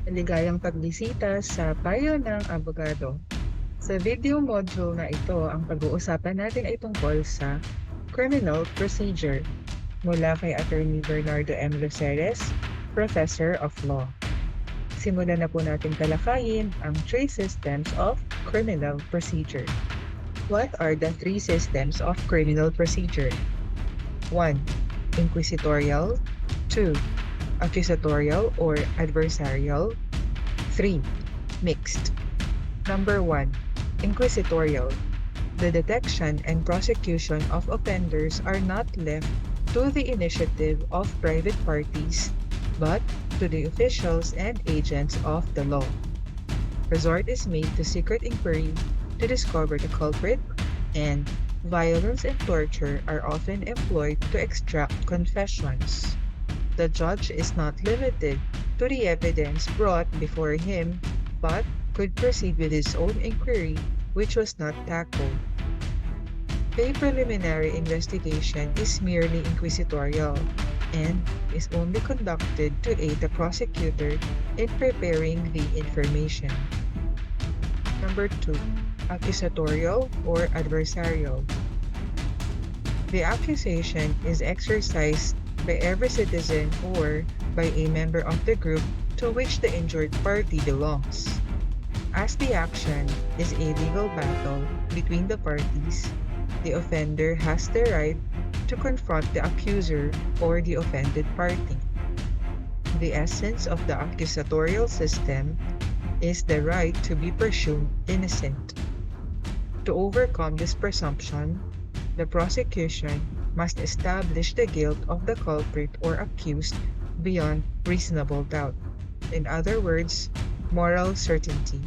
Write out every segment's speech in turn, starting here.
Maligayang pagbisita sa Payo ng Abogado. Sa video module na ito, ang pag-uusapan natin ay tungkol sa criminal procedure mula kay Atty. Bernardo M. Luceres, Professor of Law. Simulan na po natin talakayin ang three systems of criminal procedure. What are the three systems of criminal procedure? 1. Inquisitorial. 2. Accusatorial or adversarial. 3. Mixed. Number 1. Inquisitorial. The detection and prosecution of offenders are not left to the initiative of private parties, but to the officials and agents of the law. Resort is made to secret inquiry to discover the culprit, and violence and torture are often employed to extract confessions. The judge is not limited to the evidence brought before him, but could proceed with his own inquiry, which was not tackled. A preliminary investigation is merely inquisitorial and is only conducted to aid the prosecutor in preparing the information. Number 2. Accusatorial or adversarial. The accusation is exercised by every citizen or by a member of the group to which the injured party belongs. As the action is a legal battle between the parties, the offender has the right to confront the accuser or the offended party. The essence of the accusatorial system is the right to be presumed innocent. To overcome this presumption, the prosecution must establish the guilt of the culprit or accused beyond reasonable doubt. In other words, moral certainty.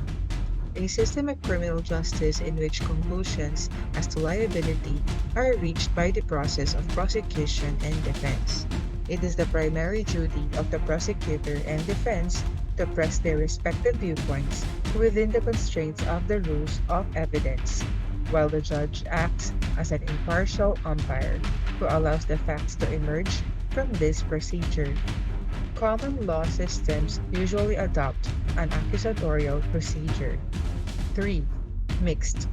A system of criminal justice in which conclusions as to liability are reached by the process of prosecution and defense. It is the primary duty of the prosecutor and defense to press their respective viewpoints within the constraints of the rules of evidence, while the judge acts as an impartial umpire who allows the facts to emerge from this procedure. Common law systems usually adopt an accusatorial procedure. 3. Mixed.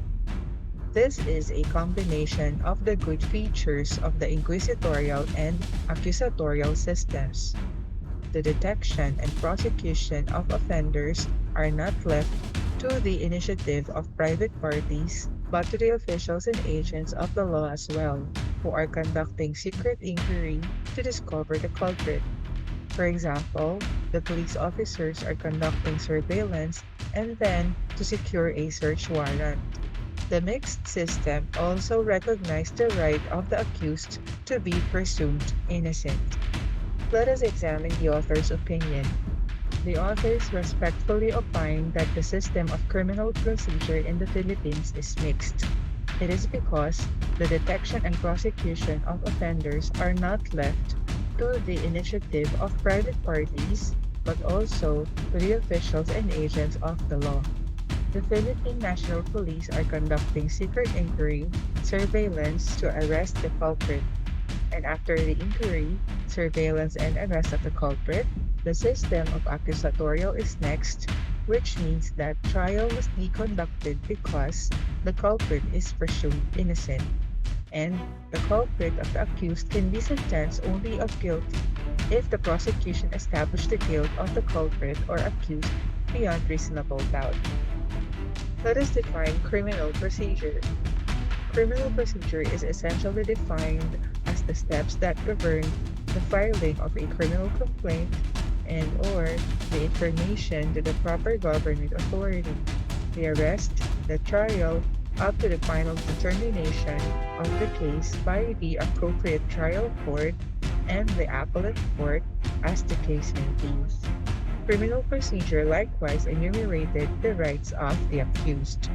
This is a combination of the good features of the inquisitorial and accusatorial systems. The detection and prosecution of offenders are not left to the initiative of private parties, but to the officials and agents of the law as well, who are conducting secret inquiry to discover the culprit. For example, the police officers are conducting surveillance and then to secure a search warrant. The mixed system also recognized the right of the accused to be presumed innocent. Let us examine the author's opinion. The authors respectfully opine that the system of criminal procedure in the Philippines is mixed. It is because the detection and prosecution of offenders are not left to the initiative of private parties, but also to the officials and agents of the law. The Philippine National Police are conducting secret inquiry, surveillance to arrest the culprit. And after the inquiry, surveillance, and arrest of the culprit, the system of accusatorial is next, which means that trial must be conducted because the culprit is presumed innocent, and the culprit of the accused can be sentenced only of guilt if the prosecution established the guilt of the culprit or accused beyond reasonable doubt. Let us define criminal procedure. Criminal procedure is essentially defined as the steps that govern the filing of a criminal complaint and or the information to the proper government authority, the arrest, the trial, up to the final determination of the case by the appropriate trial court and the appellate court as the case may be. Criminal procedure likewise enumerated the rights of the accused.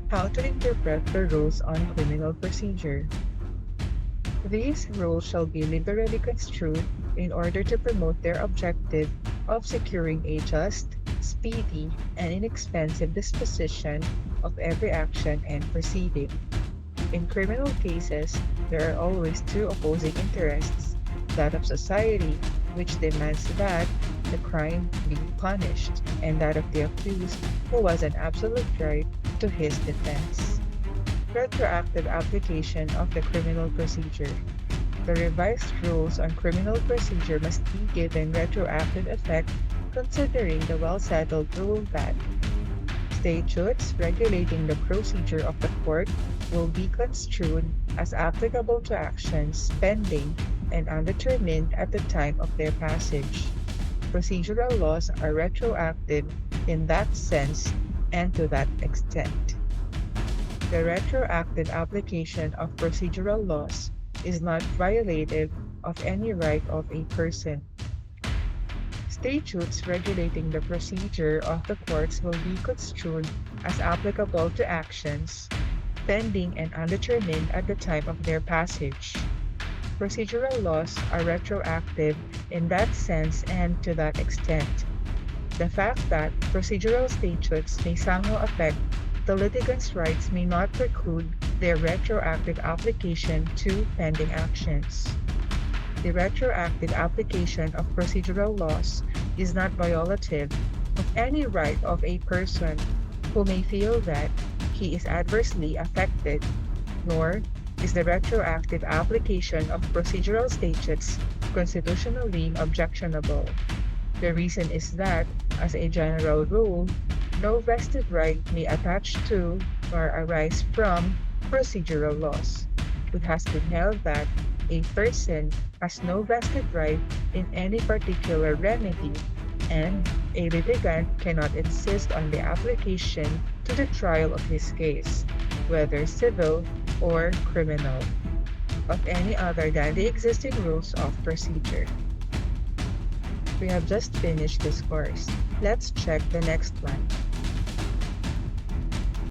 How to interpret the rules on criminal procedure. These rules shall be liberally construed in order to promote their objective of securing a just, speedy, and inexpensive disposition of every action and proceeding. In criminal cases, there are always two opposing interests: that of society, which demands that the crime be punished and that of the accused who was an absolute right to his defense. Retroactive application of the criminal procedure. The revised rules on criminal procedure must be given retroactive effect considering the well-settled rule that statutes regulating the procedure of the court will be construed as applicable to actions pending and undetermined at the time of their passage. Procedural laws are retroactive in that sense and to that extent. The retroactive application of procedural laws is not violative of any right of a person. Statutes regulating the procedure of the courts will be construed as applicable to actions pending and undetermined at the time of their passage. Procedural laws are retroactive in that sense and to that extent. The fact that procedural statutes may somehow affect the litigant's rights may not preclude their retroactive application to pending actions. The retroactive application of procedural laws is not violative of any right of a person who may feel that he is adversely affected, nor is the retroactive application of procedural statutes constitutionally objectionable. The reason is that, as a general rule, no vested right may attach to or arise from procedural laws. It has been held that a person has no vested right in any particular remedy, and a litigant cannot insist on the application to the trial of his case, whether civil or criminal, of any other than the existing rules of procedure. We have just finished this course. Let's check the next one.